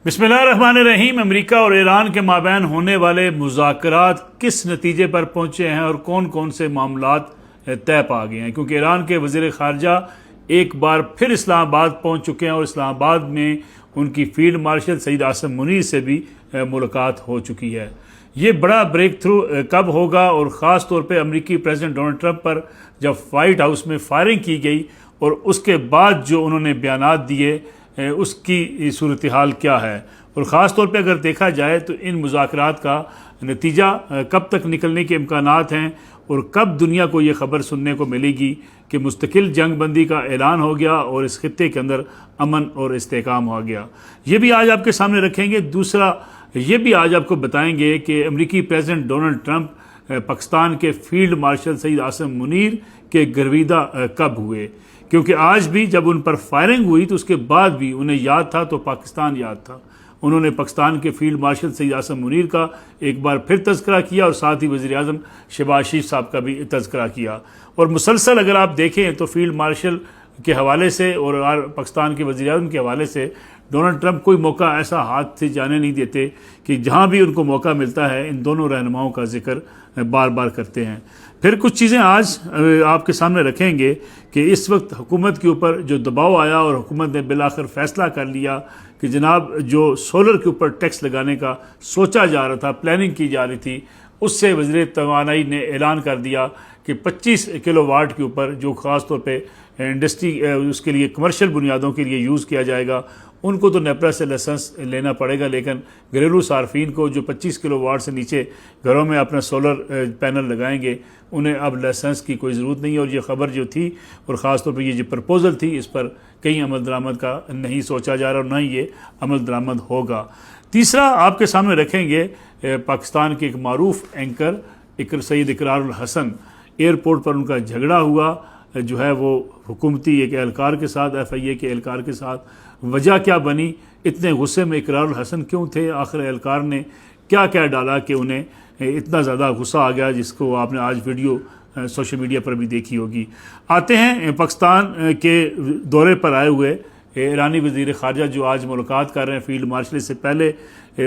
बिस्मिल्लाहिर्रहमानिर्रहीम। अमेरिका और ईरान के माबैन होने वाले मुज़ाकरात किस नतीजे पर पहुँचे हैं और कौन कौन से मामलात तय पा गए हैं, क्योंकि ईरान के वज़ीर ख़ारजा एक बार फिर इस्लामाबाद पहुँच चुके हैं और इस्लामाबाद में उनकी फील्ड मार्शल सईद आसिम मुनीर से भी मुलाकात हो चुकी है। ये बड़ा ब्रेक थ्रू कब होगा और ख़ास तौर पर अमेरिकी प्रेसिडेंट डोनाल्ड ट्रंप पर जब वाइट हाउस में फायरिंग की गई और उसके बाद जो उन्होंने बयानात दिए उसकी सूरत हाल क्या है, और ख़ास तौर पे अगर देखा जाए तो इन मुज़ाकरात का नतीजा कब तक निकलने के इम्कानात हैं और कब दुनिया को ये ख़बर सुनने को मिलेगी कि मुस्तकिल जंग बंदी का ऐलान हो गया और इस खित्ते के अंदर अमन और इस्तेहकाम हो गया। ये भी आज आपके सामने रखेंगे। दूसरा ये भी आज आपको बताएंगे कि अमेरिकी प्रेसिडेंट डोनाल्ड ट्रंप पाकिस्तान के फील्ड मार्शल सईद आसिम मुनीर के गर्विदा कब हुए, क्योंकि आज भी जब उन पर फायरिंग हुई तो उसके बाद भी उन्हें याद था तो पाकिस्तान याद था। उन्होंने पाकिस्तान के फील्ड मार्शल सईद आसिम मुनीर का एक बार फिर तज़किरा किया और साथ ही वज़ीर आज़म शहबाज शरीफ साहब का भी तज़किरा किया। और मुसलसल अगर आप देखें तो फील्ड मार्शल के हवाले से और पाकिस्तान के वज़ीर आज़म के हवाले से डोनाल्ड ट्रंप कोई मौका ऐसा हाथ से जाने नहीं देते कि जहाँ भी उनको मौका मिलता है इन दोनों रहनुमाओं का जिक्र बार बार करते हैं। फिर कुछ चीज़ें आज आपके सामने रखेंगे कि इस वक्त हुकूमत के ऊपर जो दबाव आया और हुकूमत ने बिलाखिर फ़ैसला कर लिया कि जनाब जो सोलर के ऊपर टैक्स लगाने का सोचा जा रहा था, प्लानिंग की जा रही थी, उससे वज़ीर तवानाई ने ऐलान कर दिया कि 25 किलोवाट के ऊपर जो ख़ास तौर पे इंडस्ट्री उसके लिए कमर्शियल बुनियादों के लिए यूज़ किया जाएगा उनको तो नेपरा से लाइसेंस लेना पड़ेगा, लेकिन घरेलू सार्फिन को जो 25 किलोवाट से नीचे घरों में अपना सोलर पैनल लगाएंगे उन्हें अब लाइसेंस की कोई ज़रूरत नहीं है। और ये ख़बर जो थी और ख़ास तौर पर ये जो प्रपोज़ल थी इस पर कहीं अमल दरामद का नहीं सोचा जा रहा और न ही ये अमल दरामद होगा। तीसरा आपके सामने रखेंगे पाकिस्तान के एक मारूफ एंकर सईद इकरारुल हसन, एयरपोर्ट पर उनका झगड़ा हुआ जो है वो हुकूमती एक एहलकार के साथ, FIA के एहलकार के साथ। वजह क्या बनी, इतने गुस्से में इकरारुल हसन क्यों थे, आखिर एहलकार ने क्या क्या डाला कि उन्हें इतना ज़्यादा गुस्सा आ गया, जिसको आपने आज वीडियो सोशल मीडिया पर भी देखी होगी। आते हैं पाकिस्तान के दौरे पर आए हुए ईरानी वज़ीर ख़ारजा जो आज मुलाकात कर रहे हैं फील्ड मार्शल। से पहले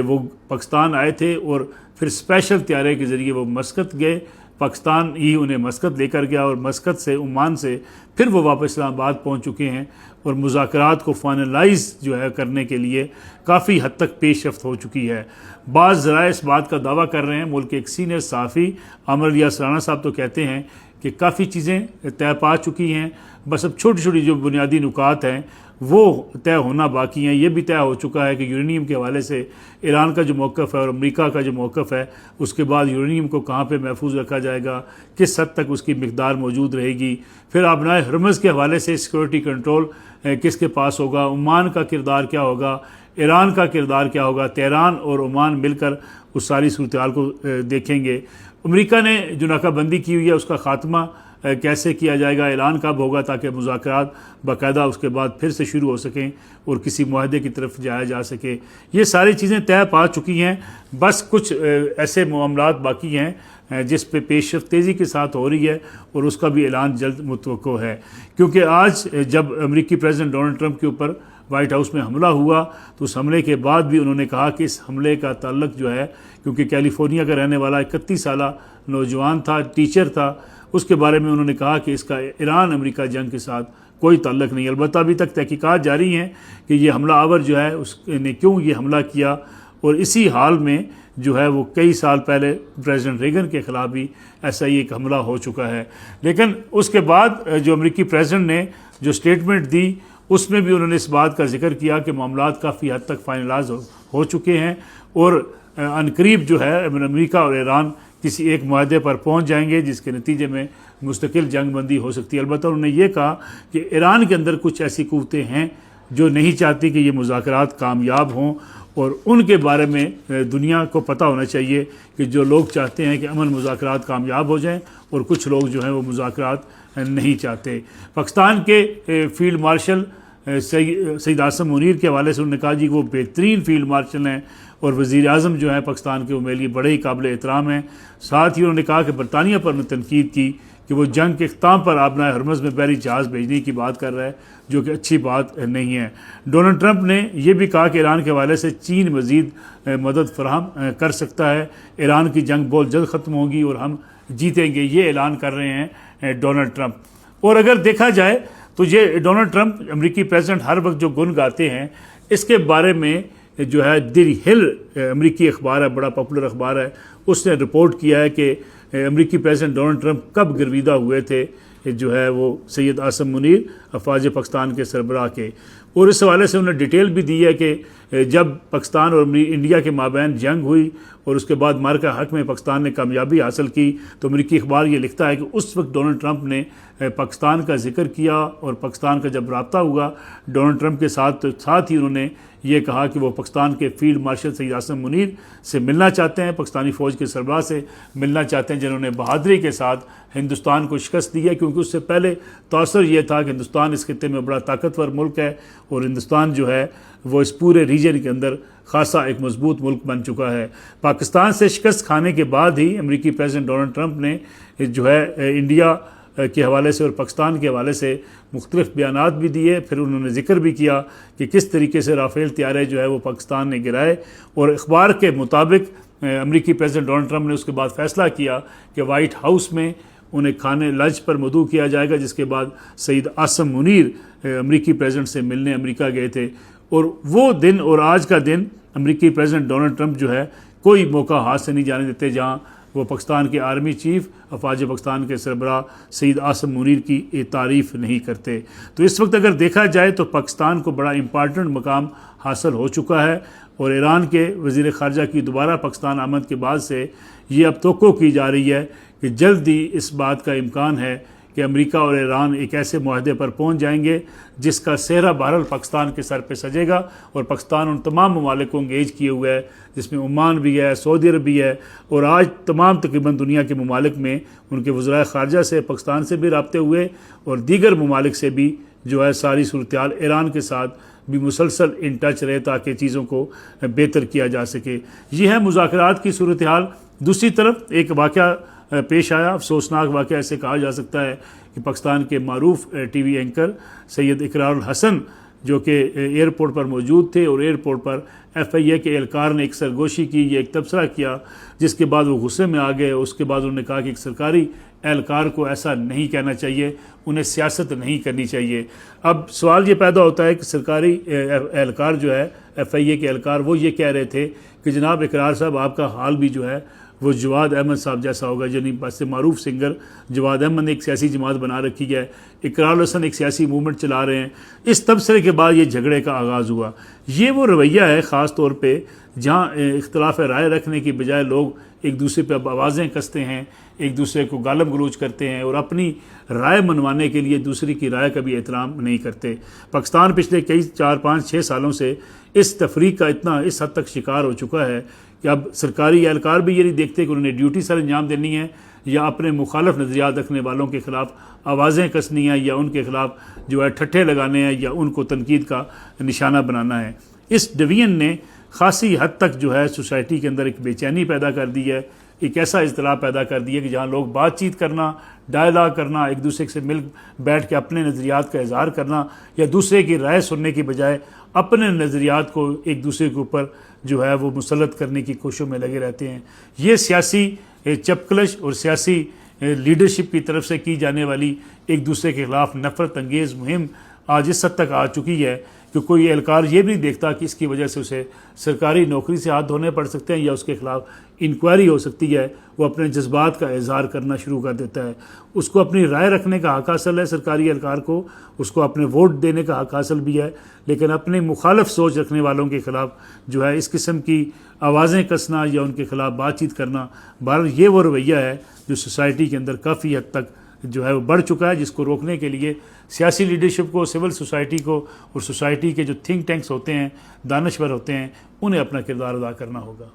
वो पाकिस्तान आए थे और फिर स्पेशल त्यारे के ज़रिए वो मस्कत गए, पाकिस्तान ही उन्हें मस्कत लेकर गया और मस्कत से ओमान से फिर वो वापस इस्लामाबाद पहुंच चुके हैं और मुज़ाकरात को फाइनलाइज जो है करने के लिए काफ़ी हद तक पेशरफ्त हो चुकी है। बाज़ ज़राए इस बात का दावा कर रहे हैं, मुल्क के एक सीनियर सहाफ़ी आमिर इलियास राना साहब तो कहते हैं कि काफ़ी चीज़ें तय पा चुकी हैं, बस अब छोटी छोटी जो बुनियादी नुकात हैं वो तय होना बाकी हैं। ये भी तय हो चुका है कि यूरेनियम के हवाले से ईरान का जो मौक़िफ़ है और अमेरिका का जो मौक़िफ़ है, उसके बाद यूरेनियम को कहाँ पे महफूज रखा जाएगा, किस हद तक उसकी मिक़दार मौजूद रहेगी। फिर आबनाए हरमज़ के हवाले से सिक्योरिटी कंट्रोल किसके पास होगा, ओमान का किरदार क्या होगा, ईरान का किरदार क्या होगा। तेहरान और ओमान मिलकर उस सारी सूरत हाल को देखेंगे। अमेरिका ने जो नाकाबंदी की हुई है उसका ख़ात्मा कैसे किया जाएगा, ऐलान कब होगा ताकि मुज़ाकरात बाकायदा उसके बाद फिर से शुरू हो सकें और किसी मुआहदे की तरफ जाया जा सके। ये सारी चीज़ें तय पा चुकी हैं, बस कुछ ऐसे मामलात बाकी हैं जिस पे पेशरफ्त तेज़ी के साथ हो रही है और उसका भी ऐलान जल्द मुतवक्को है। क्योंकि आज जब अमेरिकी प्रेसिडेंट डोनाल्ड ट्रंप के ऊपर वाइट हाउस में हमला हुआ तो उस हमले के बाद भी उन्होंने कहा कि इस हमले का ताल्लुक जो है, क्योंकि कैलिफोर्निया का रहने वाला 31 साला नौजवान था, टीचर था, उसके बारे में उन्होंने कहा कि इसका ईरान अमेरिका जंग के साथ कोई ताल्लुक नहीं। अलबत्ता अभी तक तहकीकात जारी हैं कि ये हमला आवर जो है उसने क्यों ये हमला किया, और इसी हाल में जो है वो कई साल पहले प्रेसिडेंट रेगन के ख़िलाफ़ भी ऐसा ही एक हमला हो चुका है। लेकिन उसके बाद जो अमेरिकी प्रेसिडेंट ने जो स्टेटमेंट दी उसमें भी उन्होंने इस बात का जिक्र किया कि मामलात काफ़ी हद तक फाइनलाइज हो चुके हैं और अनकरीब जो है अमेरिका और ईरान किसी एक मुआहदे पर पहुंच जाएंगे जिसके नतीजे में मुस्तकिल जंग बंदी हो सकती है। अलबत्ता उन्होंने ये कहा कि ईरान के अंदर कुछ ऐसी क़ुव्वतें हैं जो नहीं चाहती कि ये मुज़ाकरात कामयाब हों और उनके बारे में दुनिया को पता होना चाहिए कि जो लोग चाहते हैं कि अमन मुज़ाकरात कामयाब हो जाएं और कुछ लोग जो हैं वो मुज़ाकरात नहीं चाहते। पाकिस्तान के फील्ड मार्शल सईद आसिम मुनीर के हवाले से उन्होंने कहा जी वो बेहतरीन फील्ड मार्शल हैं और वज़ीर आज़म जो है पाकिस्तान के वो मेरे लिए बड़े ही काबिल एहतराम हैं। साथ ही उन्होंने कहा कि बरतानिया पर तनकीद की कि वो जंग के अख्ताम पर आबना हरमज़ में बहरी जहाज़ भेजने की बात कर रहा है, जो कि अच्छी बात नहीं है। डोनाल्ड ट्रंप ने यह भी कहा कि ईरान के हवाले से चीन मज़ीद मदद फराहम कर सकता है, ईरान की जंग बहुत जल्द ख़त्म होगी और हम जीतेंगे, ये ऐलान कर रहे हैं डोनाल्ड ट्रंप। और अगर देखा जाए तो ये डोनाल्ड ट्रंप अमेरिकी प्रेसिडेंट हर वक्त जो गुन गाते हैं, इसके बारे में जो है द हिल अमेरिकी अखबार है, बड़ा पॉपुलर अखबार है, उसने रिपोर्ट किया है कि अमेरिकी प्रेसिडेंट डोनाल्ड ट्रंप कब गिरविदा हुए थे जो है वो सैयद आसम मुनीर अफवाज पाकिस्तान के सरबराह के। और इस हवाले से उन्होंने डिटेल भी दी है कि जब पाकिस्तान और इंडिया के माबैन जंग हुई और उसके बाद मार्का हक में पाकिस्तान ने कामयाबी हासिल की, तो अमेरिकी अखबार ये लिखता है कि उस वक्त डोनाल्ड ट्रंप ने पाकिस्तान का जिक्र किया और पाकिस्तान का जब रब्ता हुआ डोनाल्ड ट्रंप के साथ, तो साथ ही उन्होंने ये कहा कि वो पाकिस्तान के फील्ड मार्शल सैयद आसम मुनीर से मिलना चाहते हैं, पाकिस्तानी फ़ौज के सरबराह से मिलना चाहते हैं, जिन्होंने बहादुरी के साथ हिंदुस्तान को शिकस्त दी है। क्योंकि उससे पहले तासर ये था कि हिंदुस्तान इस खित्ते में बड़ा ताकतवर मुल्क है और हिंदुस्तान जो है वो इस पूरे रीजन के अंदर खासा एक मजबूत मुल्क बन चुका है। पाकिस्तान से शिकस्त खाने के बाद ही अमेरिकी प्रेसिडेंट डोनाल्ड ट्रंप ने जो है इंडिया के हवाले से और पाकिस्तान के हवाले से मुख्तलिफ बयानात भी दिए। फिर उन्होंने जिक्र भी किया कि किस तरीके से राफेल तैयारे जो है वो पाकिस्तान ने गिराए, और अखबार के मुताबिक अमेरिकी प्रेसिडेंट डोनाल्ड ट्रंप ने उसके बाद फैसला किया कि वाइट हाउस में उन्हें खाने लंच पर मदऊ किया जाएगा, जिसके बाद सईद आसम मुनीर अमेरिकी प्रेसिडेंट से मिलने अमेरिका गए थे। और वो दिन और आज का दिन अमेरिकी प्रेसिडेंट डोनाल्ड ट्रंप जो है कोई मौका हाथ से नहीं जाने देते जहां वो पाकिस्तान के आर्मी चीफ अफवाज पाकिस्तान के सरबराह सईद आसम मुनीर की तारीफ़ नहीं करते। तो इस वक्त अगर देखा जाए तो पाकिस्तान को बड़ा इम्पॉर्टेंट मकाम हासिल हो चुका है, और ईरान के वज़ीर ख़ारजा की दोबारा पाकिस्तान आमद के बाद से ये अब तवक्को की जा रही है कि जल्द ही इस बात का इम्कान है कि अमेरिका और ईरान एक ऐसे मुआहदे पर पहुंच जाएंगे जिसका सेहरा बहरहाल पाकिस्तान के सर पे सजेगा, और पाकिस्तान उन तमाम ममालिक को इंगेज किए हुए है, जिसमें ओमान भी है, सऊदी अरब भी है, और आज तमाम तकरीबन दुनिया के ममालिक में उनके वज़राए ख़ारजा से पाकिस्तान से भी रब्ते हुए और दीगर ममालिक से भी जो है सारी सूरत-ए-हाल ईरान के साथ भी मुसलसल इन टच रहे ताकि चीज़ों को बेहतर किया जा सके। ये है मुज़ाकरात की सूरत-ए-हाल। दूसरी तरफ एक वाक़या पेश आया, अफसोसनाक वाक़या ऐसे कहा जा सकता है कि पाकिस्तान के मारूफ टीवी एंकर सैयद इकरारुल हसन जो कि एयरपोर्ट पर मौजूद थे और एयरपोर्ट पर FIA के एहलकार ने एक सरगोशी की, ये एक तबसरा किया, जिसके बाद वो गुस्से में आ गए। उसके बाद उन्होंने कहा कि एक सरकारी एहलकार को ऐसा नहीं कहना चाहिए, उन्हें सियासत नहीं करनी चाहिए। अब सवाल ये पैदा होता है कि सरकारी एहलकार जो है FIA के एहलकार वो ये कह रहे थे कि जनाब इकरार साहब आपका हाल भी जो है वो जवाद अहमद साहब जैसा होगा, यानी बस मारूफ सिंगर जवाद अहमद ने एक सियासी जमात बना रखी है, इकरारुल हसन एक सियासी मूवमेंट चला रहे हैं। इस तबसरे के बाद ये झगड़े का आगाज़ हुआ। ये वो रवैया है ख़ास तौर पे जहाँ इख्तलाफ राय रखने की बजाय लोग एक दूसरे पर आवाज़ें कसते हैं, एक दूसरे को गालम गलोच करते हैं और अपनी राय मनवाने के लिए दूसरे की राय का भी एहतराम नहीं करते। पाकिस्तान पिछले कई 4-5-6 सालों से इस तफरीक का इतना इस हद तक शिकार हो चुका है कि अब सरकारी एहलकार भी ये नहीं देखते कि उन्होंने ड्यूटी सर अंजाम देनी है या अपने मुखालफ नज़रियात रखने वालों के ख़िलाफ़ आवाज़ें कसनी है या उनके ख़िलाफ़ जो है ठट्ठे लगाने हैं या उनको तनकीद का निशाना बनाना है। इस डिवीजन ने खासी हद तक जो है सोसाइटी के अंदर एक बेचैनी पैदा कर दी है, एक ऐसा इज़्तिलाफ़ पैदा कर दिया कि जहाँ लोग बातचीत करना, डायलॉग करना, एक दूसरे से मिल बैठ के अपने नज़रियात का इज़हार करना या दूसरे की राय सुनने की बजाय अपने नज़रियात को एक दूसरे के ऊपर जो है वो मुसल्लत करने की कोशिशों में लगे रहते हैं। ये सियासी चपकलश और सियासी लीडरशिप की तरफ से की जाने वाली एक दूसरे के ख़िलाफ़ नफ़रत अंगेज़ मुहिम आज इस हद तक आ चुकी है कि कोई एहलकार ये भी नहीं देखता कि इसकी वजह से उसे सरकारी नौकरी से हाथ धोने पड़ सकते हैं या उसके ख़िलाफ़ इंक्वायरी हो सकती है। वो अपने जज्बात का इजहार करना शुरू कर देता है। उसको अपनी राय रखने का हक हासिल है सरकारी एहलकार को, उसको अपने वोट देने का हक हासिल भी है, लेकिन अपने मुखालफ सोच रखने वालों के ख़िलाफ़ जो है इस किस्म की आवाज़ें कसना या उनके ख़िलाफ़ बातचीत करना, बहरहाल ये वो रवैया है जो सोसाइटी के अंदर काफ़ी हद तक जो है वो बढ़ चुका है, जिसको रोकने के लिए सियासी लीडरशिप को, सिविल सोसाइटी को और सोसाइटी के जो थिंक टैंक्स होते हैं, दानश्वर होते हैं, उन्हें अपना किरदार अदा करना होगा।